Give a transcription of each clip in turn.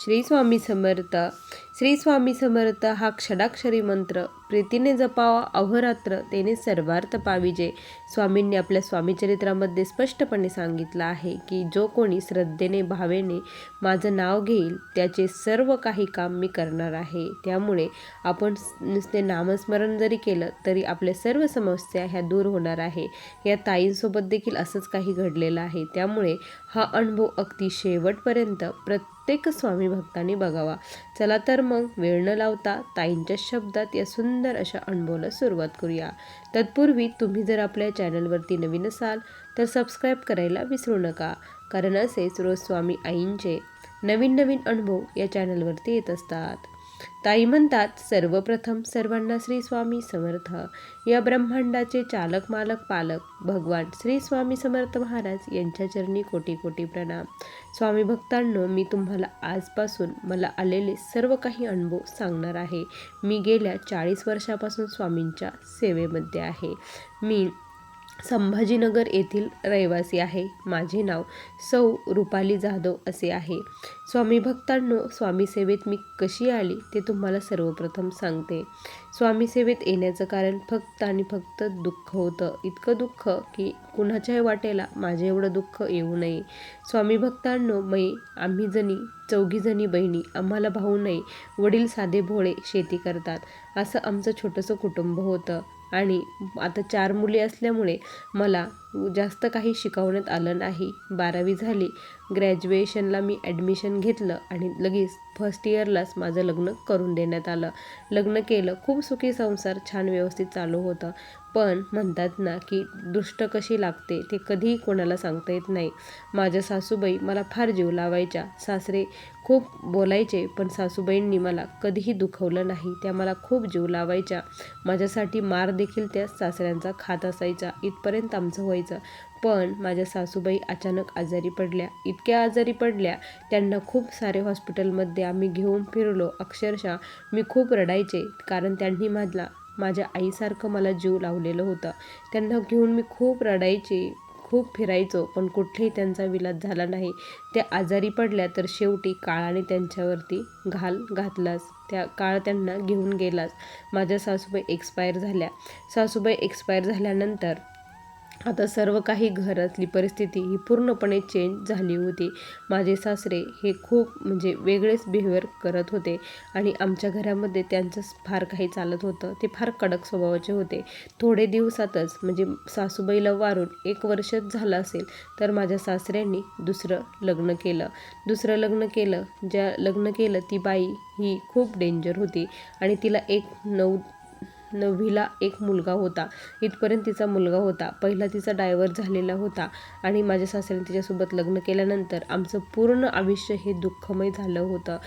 श्री स्वामी समर्थ. श्री स्वामी समर्थ हा षडाक्षरी मंत्र प्रीतीने जपावा अहोरात्र, तेने सर्वार्थ पाविजे. स्वामींनी आपल्या स्वामीचरित्रामध्ये स्पष्टपणे सांगितलं आहे की जो कोणी श्रद्धेने भावेने माझं नाव घेईल त्याचे सर्व काही काम मी करणार आहे. त्यामुळे आपण नुसते नामस्मरण जरी केलं तरी आपल्या सर्व समस्या ह्या दूर होणार आहे. या ताईंसोबत देखील असंच काही घडलेलं आहे. त्यामुळे हा अनुभव अगदी शेवटपर्यंत प्रत्येक स्वामी भक्तांनी बघावा. चला तर मग वेळ न लावता ताईंच्या शब्दात या सुंदर अशा अनुभवाला सुरुवात करूया. तत्पूर्वी तुम्ही जर आपल्या चॅनलवरती नवीन असाल तर सबस्क्राईब करायला विसरू नका, कारण असेच रोज स्वामी आईंचे नवीन नवीन अनुभव या चॅनलवरती येत असतात. ताई म्हणतात, सर्वप्रथम सर्वांना श्री स्वामी समर्थ. या ब्रह्मांडाचे चालक मालक पालक भगवान श्री स्वामी समर्थ महाराज यांच्या चरणी कोटी कोटी प्रणाम. स्वामी भक्तांनो, मी तुम्हाला आजपासून मला आलेले सर्व काही अनुभव सांगणार आहे. मी गेल्या 40 वर्षापासून स्वामींच्या सेवेमध्ये आहे. मी संभाजीनगर येथील रहिवासी आहे. माझे नाव सौ रुपाली जाधव असे आहे. स्वामी भक्तांनो, स्वामी सेवेत मी कशी आली ते तुम्हाला सर्वप्रथम सांगते. स्वामी सेवेत येण्याचं कारण फक्त आणि फक्त दुःख होतं. इतकं दुःख की कुणाच्याही वाटेला माझे एवढं दुःख येऊ नये. स्वामी भक्तांनो, आम्ही चौघी बहिणी, आम्हाला भाऊ नाही. वडील साधे भोळे शेती करतात. असं आमचं छोटंसं कुटुंब होतं. आणि आता 4 मुली असल्यामुळे मला जास्त काही शिकवण्यात आलं नाही. 12वी झाली. ग्रॅज्युएशनला मी ॲडमिशन घेतलं आणि लगेच फर्स्ट इयरलाच माझं लग्न करून देण्यात आलं. लग्न केलं. खूप सुखी संसार छान व्यवस्थित चालू होतं. पण म्हणतात ना की दृष्ट कशी लागते ते कधीही कोणाला सांगता येत नाही. माझ्या सासूबाई मला फार जीव लावायच्या. सासरे खूप बोलायचे, पण सासूबाईंनी मला कधीही दुखवलं नाही. त्या मला खूप जीव लावायच्या. माझ्यासाठी मार देखील त्या सासऱ्यांचा खात असायचा. इथपर्यंत आमचं व्हायचं. पण माझ्या सासूबाई अचानक आजारी पडल्या. इतक्या आजारी पडल्या, त्यांना खूप सारे हॉस्पिटलमध्ये आम्ही घेऊन फिरलो. अक्षरशः मी खूप रडायचे, कारण त्यांनी माझ्या आईसारखं मला जीव लावलेलं होतं. त्यांना घेऊन मी खूप रडायचे, खूप फिरायचो, पण कुठेही त्यांचा विलाज झाला नाही. त्या आजारी पडल्या तर शेवटी काळाने त्यांच्यावरती घातलाच. त्या काळ त्यांना घेऊन गेलाच. माझ्या सासूबाई एक्सपायर झाल्या. सासूबाई एक्सपायर झाल्यानंतर आता सर्व काही घरातली परिस्थिती ही पूर्णपणे चेंज झाली होती. माझे सासरे हे खूप वेगळेच बिहेवियर करत होते आणि आमच्या घरामध्ये त्यांचं फार काही चालत होतं. ते फार कडक स्वभावाचे होते. थोडे दिवसातच सासूबाईला वारून 1 वर्ष झालं असेल तर माझ्या सासऱ्यांनी दुसरं लग्न केलं. ज्या लग्न केलं ती बाई ही खूप डेंजर होती आणि तिला 9वीला एक मुलगा होता. इथपर्यंत तिचा मुलगा होता. पहिला तिचा डायव्हर्स झालेला होता आणि माझ्या सासऱ्याने तिच्यासोबत लग्न केल्यानंतर आमचं पूर्ण आयुष्य हे दुःखमय झालं होतं.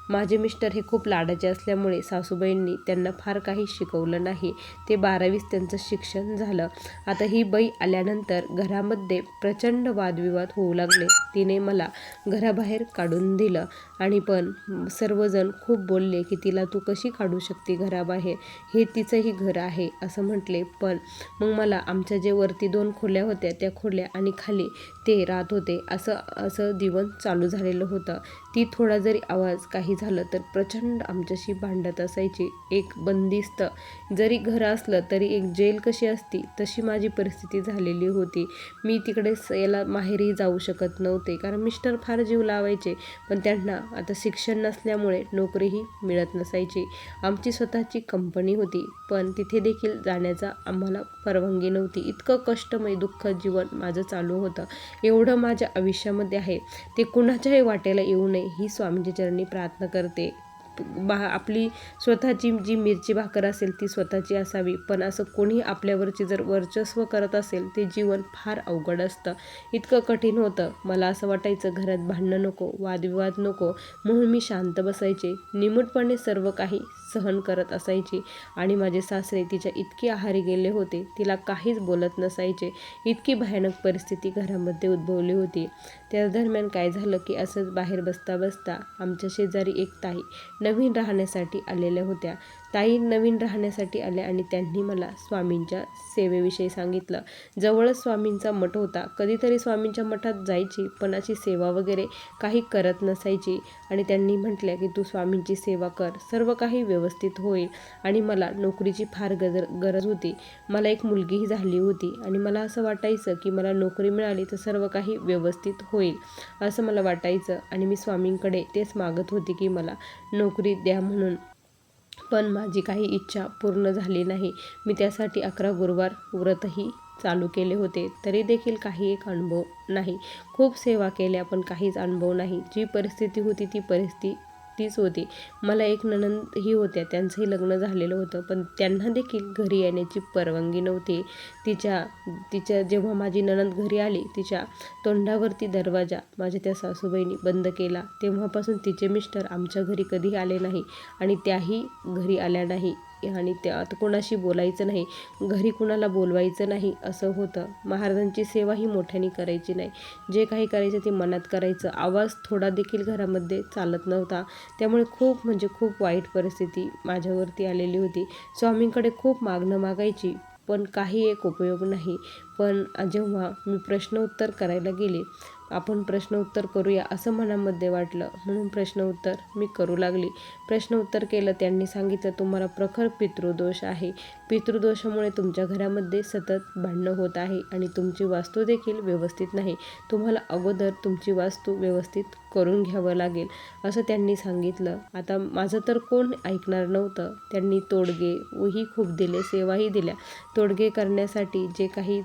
माझे मिस्टर हे खूप लाडाचे असल्यामुळे सासूबाईंनी त्यांना फार काही शिकवलं नाही. ते 12वीच त्यांचं शिक्षण झालं. आता ही बाई आल्यानंतर घरामध्ये प्रचंड वादविवाद होऊ लागले. तिने मला घराबाहेर काढून दिलं आणि पण सर्वजण खूप बोलले की तिला तू कशी काढू शकते घराबाहेर, हे तिचंही घर आहे असं म्हटले. पण मग मला आमच्या जे वरती 2 खोल्या होत्या त्या खोल्या आणि खाली ते राहत होते. असं जीवन चालू झालेलं होतं. ती थोडा जरी आवाज काही झालं तर प्रचंड आमच्याशी भांडत असायची. एक बंदिस्त जरी घर असलं तरी एक जेल कशी असती तशी माझी परिस्थिती झालेली होती. मी तिकडे याला माहेरही जाऊ शकत नव्हते, कारण मिस्टर फार जीव लावायचे, पण त्यांना आता शिक्षण नसल्यामुळे नोकरीही मिळत नसायची. आमची स्वतःची कंपनी होती, पण तिथे देखील जाण्याचा आम्हाला परवानगी नव्हती. इतकं कष्टमय दुःख जीवन माझं चालू होतं. एवढं माझ्या आयुष्यामध्ये आहे ते कुणाच्याही वाटेला येऊ नये ही स्वामींच्या चरणी प्रार्थना करते. आपली स्वतःची जी मिरची भाकर असेल ती स्वतःची असावी, पण असं कोणी आपल्यावरची जर वर्चस्व करत असेल ते जीवन फार अवघड असतं. इतकं कठीण होतं. मला असं वाटायचं घरात भांडणं नको, वादविवाद नको, म्हणून मी शांत बसायचे. निमूटपणे सर्व काही सहन करत असायची. आणि माझे सासरे तिच्या इतके आहारी गेले होते, तिला काहीच बोलत नसायचे. इतकी भयानक परिस्थिती घरामध्ये उद्भवली होती. त्या दरम्यान काय झालं की असंच बाहेर बसता आमच्या शेजारी एक ताई नवीन राहण्यासाठी आलेल्या होत्या. ताई नवीन राहण्यासाठी आल्या आणि त्यांनी मला स्वामींच्या सेवेविषयी सांगितलं. जवळच स्वामींचा मठ होता. कधीतरी स्वामींच्या मठात जायची, पण अशी सेवा वगैरे काही करत नसायची आणि त्यांनी म्हटल्या की तू स्वामींची सेवा कर, सर्व काही व्यवस्थित होईल. आणि मला नोकरीची फार गरज होती. मला एक मुलगीही झाली होती आणि मला असं वाटायचं की मला नोकरी मिळाली तर सर्व काही व्यवस्थित होईल असं मला वाटायचं आणि मी स्वामींकडे तेच मागत होते की मला नोकरी द्या म्हणून. पण माझी काही इच्छा पूर्ण झाली नाही. मी त्यासाठी 11 गुरुवार व्रतही चालू केले होते, तरी देखील काही एक अनुभव नाही. खूप सेवा केल्या पण काहीच अनुभव नाही. जी परिस्थिती होती ती परिस्थिती तीच होती. मला एक नणंदही होत्या, त्यांचंही लग्न झालेलं होतं, पण त्यांना देखील घरी येण्याची परवानगी नव्हती. तिच्या जेव्हा माझी नणंद घरी आली, तिच्या तोंडावरती दरवाजा माझ्या त्या सासूबाईंनी बंद केला. तेव्हापासून तिचे मिस्टर आमच्या घरी कधी आले नाही आणि त्याही घरी आल्या नाही आणि आता कोणाशी बोलायचं नाही, घरी कुणाला बोलवायचं नाही असं होतं. महाराजांची सेवा ही मोठ्याने करायची नाही, जे काही करायचं ते मनात करायचं. आवाज थोडा देखील घरामध्ये चालत नव्हता. त्यामुळे खूप म्हणजे खूप वाईट परिस्थिती माझ्यावरती आलेली होती. स्वामींकडे खूप मागणं मागायची पण काही एक उपयोग नाही. पण जेव्हा मी प्रश्न उत्तर करायला गेले, आपण प्रश्न उत्तर करूया असं मनामध्ये वाटलं, म्हणून प्रश्न उत्तर मी करू लागली. प्रश्न उत्तर केलं. त्यांनी सांगितलं तुम्हाला प्रखर पितृदोष आहे. पितृदोषामुळे तुमच्या घरामध्ये सतत भांडणं होत आहे आणि तुमची वास्तू देखील व्यवस्थित नाही. तुम्हाला अगोदर तुमची वास्तू व्यवस्थित करून घ्यावं लागेल असं त्यांनी सांगितलं. आता माझं तर कोण ऐकणार नव्हतं. त्यांनी तोडगेही खूप दिले, सेवाही दिल्या. तोडगे करण्यासाठी जे काही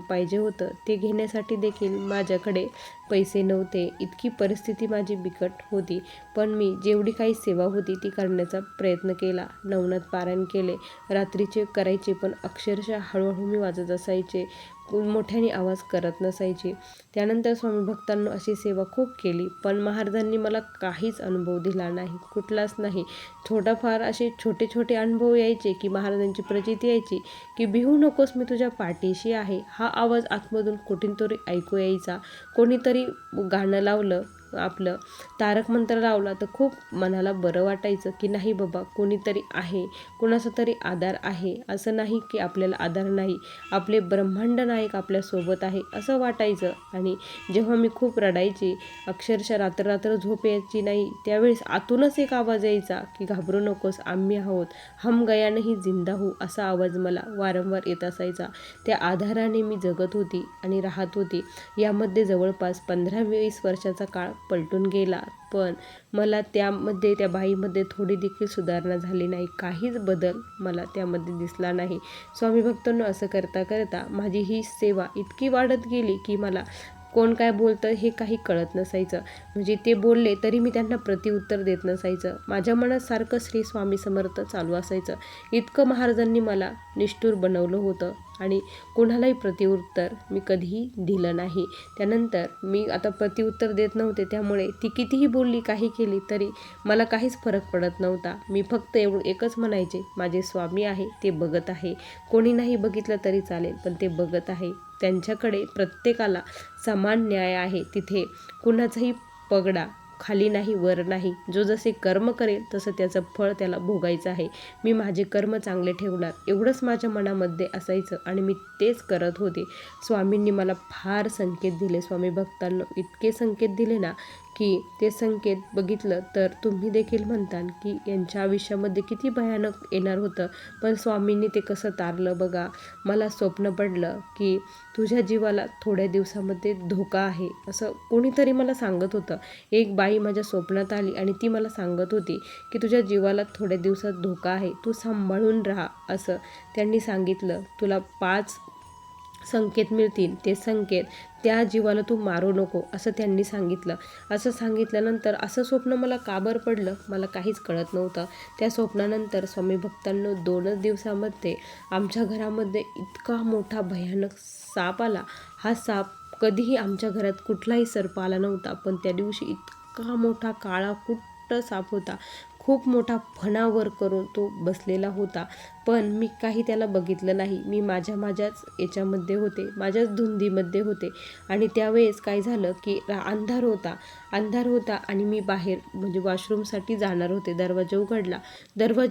पाहिजे होतं ते घेण्यासाठी देखील माझ्याकडे पैसे नव्हते. इतकी परिस्थिती माझी बिकट होती. पण मी जेवढी काही सेवा होती ती करण्याचा प्रयत्न केला. नवनाथ पारायण केले, रात्रीचे करायचे, पण अक्षरशः हळूहळू मी वाजत असायचे, मोठ्याने आवाज करत नसायचे. त्यानंतर स्वामी भक्तांनो अशी सेवा खूप केली, पण महाराजांनी मला काहीच अनुभव दिला नाही, कुठलाच नाही. थोडाफार असे छोटे छोटे अनुभव यायचे की महाराजांची प्रचिती यायची की भिवू नकोस, मी तुझ्या पाठीशी आहे. हा आवाज आतमधून कुठून तरी ऐकू यायचा. कोणीतरी गाणं लावलं, आपलं तारक मंत्र लावला तर खूप मनाला बरं वाटायचं की नाही बाबा कोणीतरी आहे, कुणाचा तरी आधार आहे. असं नाही की आपल्याला आधार नाही, आपले ब्रह्मांड नायक आपल्यासोबत आहे असं वाटायचं. आणि जेव्हा मी खूप रडायची, अक्षरशः रात्र झोप यायची नाही, त्यावेळेस आतूनच एक आवाज यायचा की घाबरू नकोस, आम्ही आहोत, हम गया नहीं जिंदा हूँ असा आवाज मला वारंवार येत असायचा. त्या आधाराने मी जगत होती आणि राहत होती. यामध्ये जवळपास 15-20 वर्षाचा काळ पलटून गेला, पण मला त्या बाईमध्ये थोडी देखील सुधारणा झाली नाही. काहीच बदल मला त्यामध्ये दिसला नाही. स्वामी भक्तांनो असं करता करता माझी ही सेवा इतकी वाढत गेली की मला कोण काय बोलतं हे काही कळत नसायचं. म्हणजे ते बोलले तरी मी त्यांना प्रतिउत्तर देत नसायचं. माझ्या मनात सारखं श्री स्वामी समर्थ चालू असायचं. इतकं महाराजांनी मला निष्ठुर बनवलं होतं आणि कोणालाही प्रतिउत्तर मी कधीही दिलं नाही. त्यानंतर मी आता प्रतिउत्तर देत नव्हते, त्यामुळे ती कितीही बोलली, काही केली तरी मला काहीच फरक पडत नव्हता. मी फक्त एकच म्हणायचे, माझे स्वामी आहे, ते बघत आहे. कोणी नाही बघितलं तरी चालेल, पण ते बघत आहे. त्यांच्याकडे प्रत्येकाला समान न्याय आहे. तिथे कुणाचाही पगडा खाली नाही, वर नाही. जो जसे कर्म करेल तसं त्याचं फळ त्याला भोगायचं आहे. मी माझे कर्म चांगले ठेवणार एवढंच माझ्या मनामध्ये असायचं आणि मी तेच करत होते. स्वामींनी मला फार संकेत दिले स्वामी भक्तांनो, इतके संकेत दिले ना की ते संकेत बघितलं तर तुम्ही देखील म्हणताल की यांच्या आयुष्यामध्ये किती भयानक येणार होतं, पण स्वामींनी ते कसं तारलं बघा. मला स्वप्न पडलं की तुझ्या जीवाला थोड्या दिवसामध्ये धोका आहे असं कोणीतरी मला सांगत होतं. एक बाई माझ्या स्वप्नात आली आणि ती मला सांगत होती की तुझ्या जीवाला थोड्या दिवसात धोका आहे, तू सांभाळून राहा असं त्यांनी सांगितलं. तुला 5 संकेत मिळतील, ते संकेत त्या जीवाला तू मारू नको असं त्यांनी सांगितलं. असं सांगितल्यानंतर असं स्वप्न मला का बरं पडलं मला काहीच कळत नव्हतं. त्या स्वप्नानंतर स्वामी भक्तांनो 2च दिवसामध्ये आमच्या घरामध्ये इतका मोठा भयानक साप आला. हा साप कधीही आमच्या घरात कुठलाही सर्प आला नव्हता, पण त्या दिवशी इतका मोठा काळा कुट्ट साप होता. खूप मोठा फणा वर करून तो बसलेला होता, पण मी काही त्याला बघितलं नाही. मी माझ्याच याच्यामध्ये होते, माझ्याच धुंदीमध्ये होते. आणि त्यावेळेस काय झालं की अंधार होता आणि मी बाहेर म्हणजे वॉशरूमसाठी जाणार होते. दरवाजा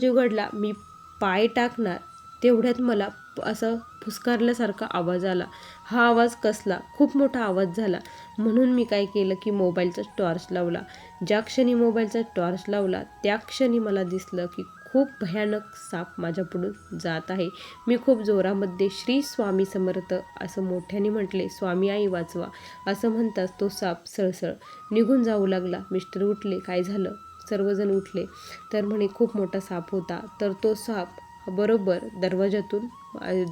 उघडला, मी पाय टाकणार तेवढ्यात मला असं फुसकारल्यासारखा आवाज आला. हा आवाज कसला? खूप मोठा आवाज झाला. म्हणून मी काय केलं की मोबाईलचा टॉर्च लावला. ज्या क्षणी मोबाईलचा टॉर्च लावला त्या क्षणी मला दिसलं की खूप भयानक साप माझ्यापुढून जात आहे. मी खूप जोरामध्ये श्री स्वामी समर्थ असं मोठ्याने म्हटले. स्वामी आई वाचवा असं म्हणताच तो साप सळसळ निघून जाऊ लागला. मिस्टर उठले, काय झालं? सर्वजण उठले तर म्हणे खूप मोठा साप होता. तर तो साप बरोबर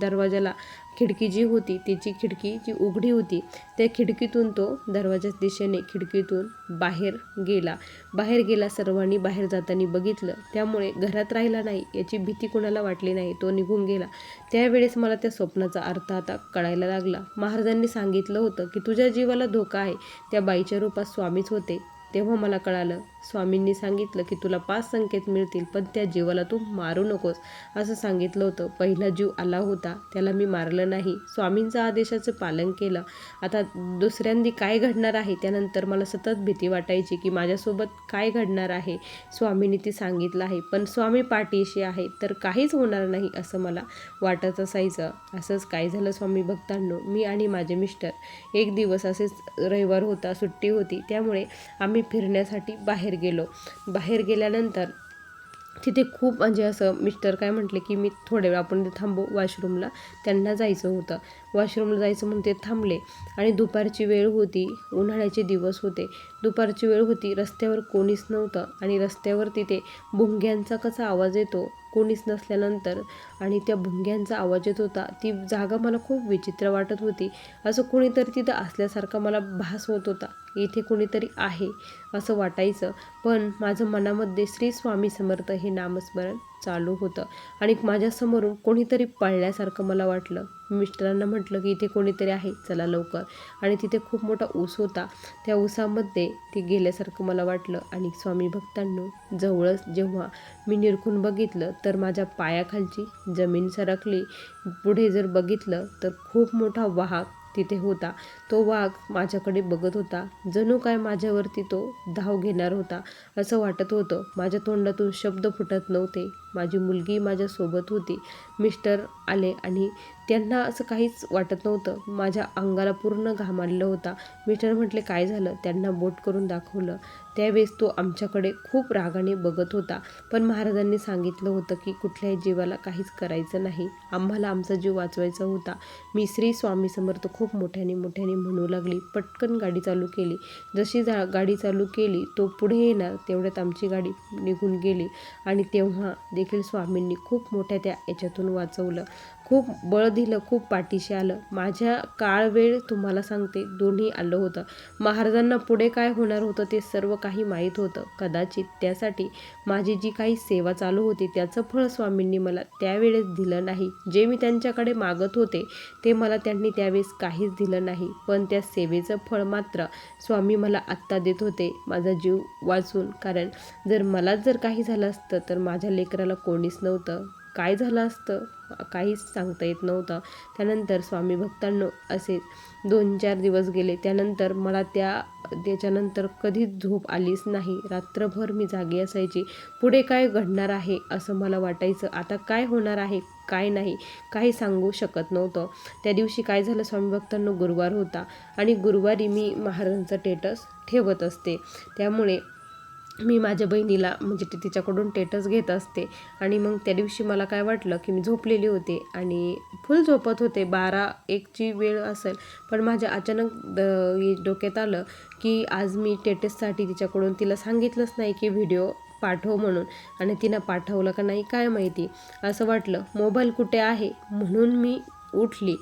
दरवाजाला खिडकी जी होती त्याची खिडकी जी उघडी होती त्या खिडकीतून तो दरवाजाच्या दिशेने खिडकीतून बाहेर गेला. सर्वांनी बाहेर जाताना बघितलं, त्यामुळे घरात राहिला नाही याची भीती कोणाला वाटली नाही. तो निघून गेला. त्यावेळेस मला त्या स्वप्नाचा अर्थ आता कळायला लागला. महाराजांनी सांगितलं होतं की तुझ्या जीवाला धोका आहे. त्या बाईच्या रूपात स्वामीच होते. तेव्हा मला कळालं, स्वामींनी सांगितलं की तुला 5 संकेत मिळतील, पण त्या जीवाला तू मारू नकोस असं सांगितलं होतं. पहिला जीव आला होता, त्याला मी मारलं नाही, स्वामींच्या आदेशाचं पालन केलं. आता दुसऱ्यांदी काय घडणार आहे त्यानंतर मला सतत भीती वाटायची की माझ्यासोबत काय घडणार आहे. स्वामींनी ते सांगितलं आहे, पण स्वामी पाठीशी आहे तर काहीच होणार नाही असं मला वाटत असायचं. असंच काय झालं स्वामी भक्तांनो, मी आणि माझे मिस्टर एक दिवस असेच रविवार होता, सुट्टी होती, त्यामुळे आम्ही फिरण्यासाठी बाहेर गेल्यानंतर तिथे खूप म्हणजे असं मिस्टर काय म्हटले की मी थोड्या वेळ आपण थांबू वॉशरूमला, त्यांना जायचं होतं. वॉशरूमला जायचं म्हणून ते थांबले आणि दुपारची वेळ होती, उन्हाळ्याचे दिवस होते. दुपारची वेळ होती, रस्त्यावर कोणीच नव्हतं आणि रस्त्यावर तिथे भुंग्यांचा कसा आवाज येतो कोणीच नसल्यानंतर आणि त्या भुंग्यांचा आवाज येत होता. ती जागा मला खूप विचित्र वाटत होती. असं कोणीतरी तिथं असल्यासारखा मला भास होत होता. इथे कोणीतरी आहे असं वाटायचं. पण माझं मनामध्ये श्री स्वामी समर्थ हे नामस्मरण चालू होतं आणि माझ्यासमोरून कोणीतरी पळल्यासारखं मला वाटलं. मिस्टरांना म्हटलं की इथे कोणीतरी आहे, चला लवकर. आणि तिथे खूप मोठा ऊस होता. त्या ऊसामध्ये ते गेल्यासारखं मला वाटलं आणि स्वामी भक्तांनो, जवळच जेव्हा मी निरखून बघितलं तर माझ्या पायाखालची जमीन सरकली. पुढे जर बघितलं तर खूप मोठा वाघ तिथे होता. तो वाघ माझ्याकडे बघत होता, जणू काय माझ्यावरती तो धाव घेणार होता असं वाटत होतं. माझ्या तोंडातून शब्द फुटत नव्हते. माझी मुलगी माझ्यासोबत होती. मिस्टर आले आणि त्यांना असं काहीच वाटत नव्हतं. माझ्या अंगाला पूर्ण घाम आलेला होता. मिस्टर म्हटले काय झालं? त्यांना बोट करून दाखवलं. त्यावेळेस तो आमच्याकडे खूप रागाने बघत होता. पण महाराजांनी सांगितलं होतं की कुठल्याही जीवाला काहीच करायचं नाही, आम्हाला आमचा जीव वाचवायचा होता. मी श्री स्वामी समर्थ खूप मोठ्याने म्हणू लागली. पटकन गाडी चालू केली. जशी गाडी चालू केली तो पुढे येणार तेवढ्यात आमची गाडी निघून गेली आणि तेव्हा देखील स्वामींनी खूप मोठ्या त्या याच्यातून वाचवलं. खूप बळ दिलं, खूप पाठीशी आलं. माझ्या काळ वेळ तुम्हाला सांगते दोन्ही आलं होतं. महाराजांना पुढे काय होणार होतं ते सर्व काही माहीत होतं. कदाचित त्यासाठी माझी जी काही सेवा चालू होती त्याचं फळ स्वामींनी मला त्यावेळेस दिलं नाही. जे मी त्यांच्याकडे मागत होते ते मला त्यांनी त्यावेळेस काहीच दिलं नाही, पण त्या सेवेचं फळ मात्र स्वामी मला आत्ता देत होते, माझा जीव वाचून. कारण मलाच जर काही झालं असतं तर माझ्या लेकराला कोणीच नव्हतं. काय झालं असतं काहीच सांगता येत नव्हतं. त्यानंतर स्वामी भक्तांनो असे 2-4 दिवस गेले. त्यानंतर मला त्याच्यानंतर कधीच झोप आलीच नाही. रात्रभर मी जागी असायची. पुढे काय घडणार आहे असं मला वाटायचं. आता काय होणार आहे काय नाही काही सांगू शकत नव्हतं. त्या दिवशी काय झालं स्वामी भक्तांनो, गुरुवार होता आणि गुरुवारी मी महाराजांचा स्टेटस ठेवत असते. त्यामुळे मी माझ्या बहिणीला म्हणजे तिच्याकडून स्टेटस घेत असते आणि मग त्या दिवशी मला काय वाटलं की मी झोपलेली होते आणि फुल झोपत होते, 12-1ची वेळ असेल. पण माझ्या अचानक डोक्यात आलं की आज मी स्टेटससाठी तिच्याकडून तिला सांगितलंच नाही की व्हिडिओ पाठव म्हणून आणि तिनं पाठवलं का नाही काय माहिती. असं वाटलं मोबाईल कुठे आहे म्हणून मी उठली.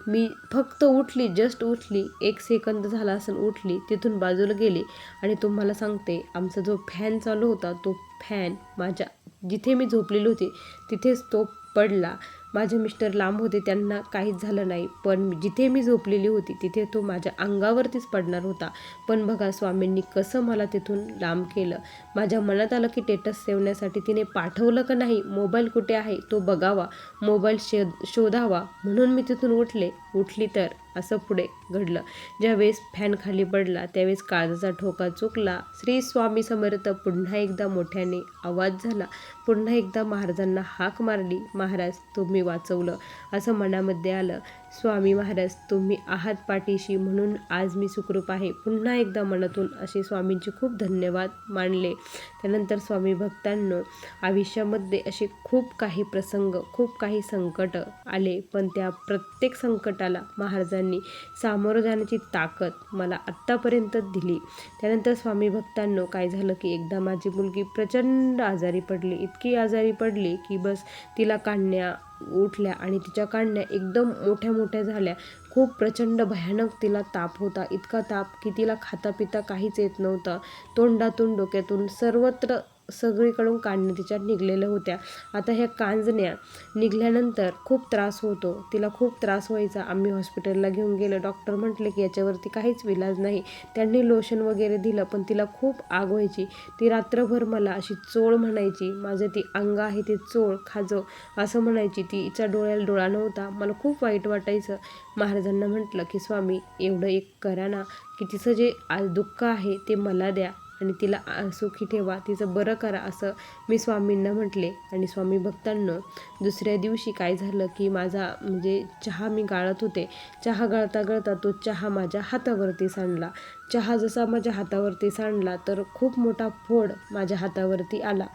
मी फक्त उठली, जस्ट उठली, 1 सेकंद झाला असेल उठली, तिथून बाजूला गेली आणि तुम्हाला सांगते आमचा जो फॅन चालू होता तो फॅन माझ्या जिथे मी झोपलेली होती तिथेच तो पडला माझे मिस्टर लांब होते, त्यांना काहीच झालं नाही, पण जिथे मी झोपलेली होती तिथे तो माझ्या अंगावरतीच पडणार होता. पण बघा स्वामींनी कसं मला तिथून लांब केलं. माझ्या मनात आलं की स्टेटस ठेवण्यासाठी तिने पाठवलं का नाही, मोबाईल कुठे आहे तो बघावा, मोबाईल शोधावा, म्हणून मी तिथून उठली तर असं पुढे घडलं. ज्यावेळेस फॅन खाली पडला त्यावेळेस काळजाचा ठोका चुकला. श्री स्वामी समर्थ पुन्हा एकदा मोठ्याने आवाज झाला. पुन्हा एकदा महाराजांना हाक मारली. महाराज तुम्ही वाचवलं असं मनामध्ये आलं. स्वामी महाराज तुम्ही आहात पाठीशी म्हणून आज मी सुखरूप आहे. पुन्हा एकदा मनातून असे स्वामींचे खूप धन्यवाद मानले. त्यानंतर स्वामी भक्तांनो, आयुष्यामध्ये असे खूप काही प्रसंग, खूप काही संकट आले, पण त्या प्रत्येक संकटाला महाराजांनी सामोरं जाण्याची ताकद मला आत्तापर्यंत दिली. त्यानंतर स्वामी भक्तांनो काय झालं की एकदा माझी मुलगी प्रचंड आजारी पडली. इतकी आजारी पडली की बस तिला काढण्या उठल्या आणि तिच्या काढण्या एकदम मोठ्या मोठ्या झाल्या. खूप प्रचंड भयानक तिला ताप होता. इतका ताप की तिला खाता पिता काहीच येत नव्हतं. तोंडातून डोक्यातून सर्वत्र सगळीकडून काढण्या तिच्या निघलेल्या होत्या. आता ह्या कांजण्या निघाल्यानंतर खूप त्रास होतो, तिला खूप त्रास व्हायचा. आम्ही हॉस्पिटलला घेऊन गेलो. डॉक्टर म्हटले की याच्यावरती काहीच इलाज नाही. त्यांनी लोशन वगैरे दिलं, पण तिला खूप आग व्हायची. ती रात्रभर मला अशी चोळ म्हणायची. माझं ती अंग आहे ते चोळ खाजव असं म्हणायची. तिच्या डोळ्याला डोळा नव्हता. मला खूप वाईट वाटायचं. महाराजांना म्हटलं की स्वामी एवढं एक करा ना, की तिचं जे दुःख आहे ते मला द्या आणि तिला सुखी ठेवा, तिचं बरं करा असं मी स्वामींना म्हटले. आणि स्वामी भक्तांनो, दुसऱ्या दिवशी काय झालं की माझा म्हणजे चहा मी गाळत होते. चहा गाळता गाळता तो चहा माझ्या हातावरती सांडला. चहा जसा माझ्या हातावरती सांडला तर खूप मोठा फोड माझ्या हातावरती आला.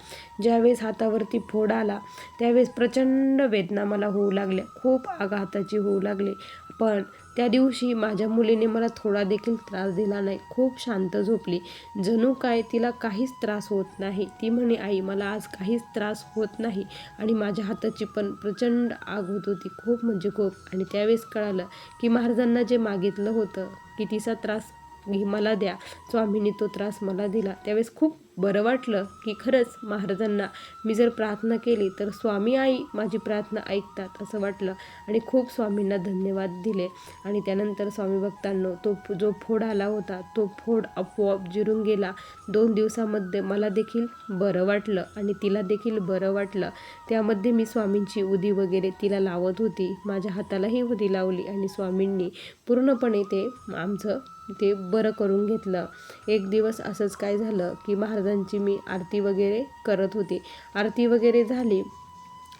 ज्यावेळेस हातावरती फोड आला त्यावेळेस प्रचंड वेदना मला होऊ लागल्या, खूप आघाताची होऊ लागली. पण त्या दिवशी माझ्या मुलीने मला थोडा देखील त्रास दिला नाही. खूप शांत झोपली. जणू काय तिला काहीच त्रास होत नाही. ती म्हणे आई मला आज काहीच त्रास होत नाही. आणि माझ्या हाताची पण प्रचंड आग होत होती, खूप म्हणजे खूप. आणि त्यावेळेस कळालं की महाराजांना जे मागितलं होतं की तिचा त्रास मला द्या, स्वामींनी तो त्रास मला दिला. त्यावेळेस खूप बरं वाटलं की खरंच महाराजांना मी जर प्रार्थना केली तर स्वामी आई माझी प्रार्थना ऐकतात असं वाटलं. आणि खूप स्वामींना धन्यवाद दिले. आणि त्यानंतर स्वामी भक्तांनो, तो जो फोड आला होता तो फोड आपोआप जिरून गेला. 2 दिवसामध्ये मला देखील बरं वाटलं आणि तिला देखील बरं वाटलं. त्यामध्ये मी स्वामींची उदी वगैरे तिला लावत होती. माझ्या हातालाही उदी लावली आणि स्वामींनी पूर्णपणे ते आमचं ते बरं करून घेतलं. एक दिवस असंच काय झालं की महाराजांची मी आरती वगैरे करत होते. आरती वगैरे झाली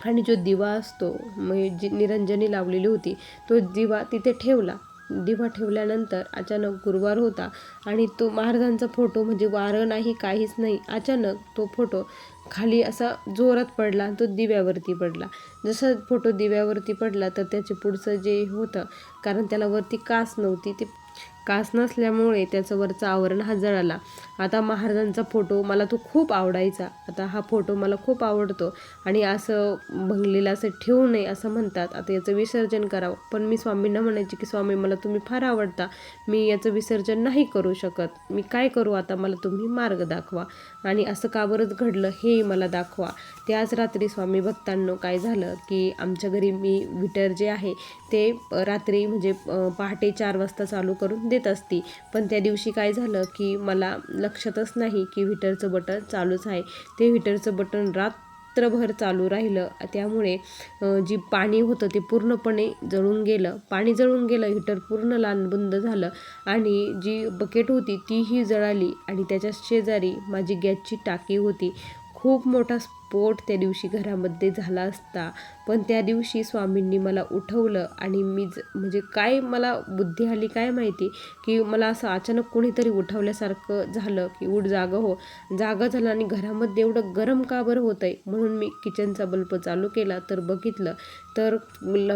आणि जो दिवा असतो जी निरंजनी लावलेली होती तो दिवा तिथे ठेवला. दिवा ठेवल्यानंतर अचानक गुरुवार होता आणि तो महाराजांचा फोटो म्हणजे वारं नाही काहीच नाही, अचानक तो फोटो खाली असा जोरात पडला आणि तो दिव्यावरती पडला. जसा फोटो दिव्यावरती पडला तर त्याचे पुढचं जे होतं, कारण त्याला वरती कास नव्हती, ते कास नसल्यामुळे त्याचं वरचं आवरण हा जळाला. आता महाराजांचा फोटो मला तो खूप आवडायचा. आता हा फोटो मला खूप आवडतो आणि असं भंगलेलं असं ठेवू नये असं म्हणतात. आता याचं विसर्जन करावं, पण मी स्वामींना म्हणायची की स्वामी मला तुम्ही फार आवडता, मी याचं विसर्जन नाही करू शकत, मी काय करू आता, मला तुम्ही मार्ग दाखवा आणि असं का बरंच घडलं हे मला दाखवा. त्याच रात्री स्वामी भक्तांनो काय झालं की आमच्या घरी मी हीटर जे आहे ते रात्री म्हणजे पहाटे 4 वाजता चालू करून देत असती. पण त्या दिवशी काय झालं की मला लक्षातच नाही की हीटरचं बटन चालूच आहे. ते हीटरचं बटन रात्रभर चालू राहिलं. त्यामुळे जी पाणी होतं ते पूर्णपणे जळून गेलं. पाणी जळून गेलं, हीटर पूर्ण लालबुंद झालं आणि जी बकेट होती तीही जळाली. आणि त्याच्या शेजारी माझी गॅसची टाकी होती. खूप मोठा स्फोट त्या दिवशी घरामध्ये झाला असता, पण त्या दिवशी स्वामींनी मला उठवलं आणि मी म्हणजे काय मला बुद्धी आली काय माहिती की मला असं अचानक कोणीतरी उठवल्यासारखं झालं की उठ जागा हो. जागा झालं आणि घरामध्ये एवढं गरम का बरं होतं आहे म्हणून मी किचनचा बल्ब चालू केला तर बघितलं तर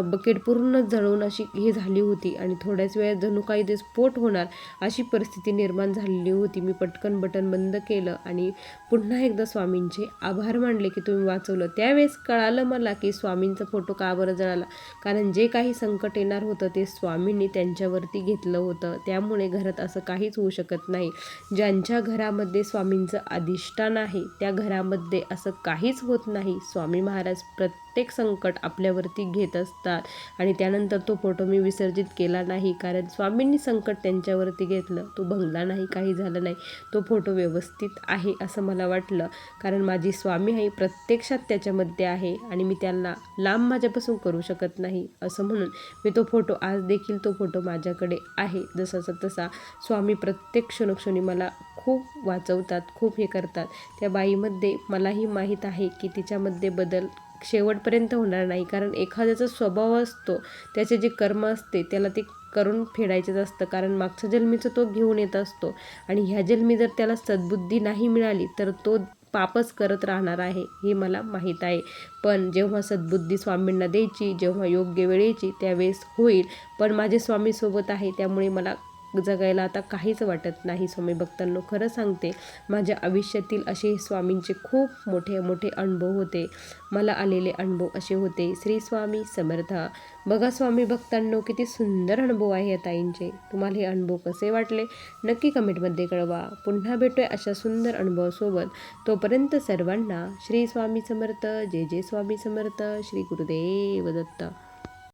बकेट पूर्ण जळून अशी हे झाली होती आणि थोड्याच वेळात जणू काही ते स्फोट होणार अशी परिस्थिती निर्माण झालेली होती. मी पटकन बटन बंद केलं आणि पुन्हा एकदा स्वामींचे आभार मानले की तुम्ही वाचवलं. त्यावेळेस कळालं मला की स्वामींचा फोटो का बरं जळाला, कारण जे काही संकट येणार होतं ते स्वामींनी त्यांच्यावरती घेतलं होतं. त्यामुळे घरात असं काहीच होऊ शकत नाही. ज्यांच्या घरामध्ये स्वामींचं अधिष्ठान आहे त्या घरामध्ये असं काहीच होत नाही. स्वामी महाराज प्रत्येक प्रत्येक संकट आपल्यावरती घेत असतात. आणि त्यानंतर तो फोटो मी विसर्जित केला नाही, कारण स्वामींनी संकट त्यांच्यावरती घेतलं. तो भंगला नाही, काही झालं नाही. तो फोटो व्यवस्थित आहे असं मला वाटलं, कारण माझी स्वामी आई प्रत्यक्षात त्याच्यामध्ये आहे आणि मी त्यांना लांब माझ्यापासून करू शकत नाही. असं म्हणून मी तो फोटो आज देखील तो फोटो माझ्याकडे आहे. जसाचा तसा स्वामी प्रत्येक क्षणोक्षणी मला खूप वाचवतात, खूप हे करतात. त्या बाईमध्ये मलाही माहीत आहे की तिच्यामध्ये बदल शेवटपर्यंत होणार नाही, कारण एखाद्याचा स्वभाव असतो, त्याचे जे कर्म असते त्याला ते करून फेडायचंच असतं, कारण मागच्या जन्मीचं तो घेऊन येत असतो आणि ह्या जन्मी जर त्याला सद्बुद्धी नाही मिळाली तर तो पापच करत राहणार आहे, हे मला माहीत आहे. पण जेव्हा सद्बुद्धी स्वामींना द्यायची, जेव्हा योग्य वेळेची त्यावेळेस होईल. पण माझे स्वामी सोबत आहे, त्यामुळे मला जगायला आता काहीच वाटत नाही. स्वामी भक्तांनो, खरं सांगते, माझ्या आयुष्यातील असे स्वामींचे खूप मोठे मोठे अनुभव होते. मला आलेले अनुभव असे होते. श्री स्वामी समर्थ. बघा स्वामी भक्तांनो, किती सुंदर अनुभव आहे या ताईंचे. तुम्हाला हे अनुभव कसे वाटले नक्की कमेंटमध्ये कळवा. पुन्हा भेटूया अशा सुंदर अनुभवासोबत. तोपर्यंत सर्वांना श्री स्वामी समर्थ. जय जय स्वामी समर्थ. श्री गुरुदेव दत्त.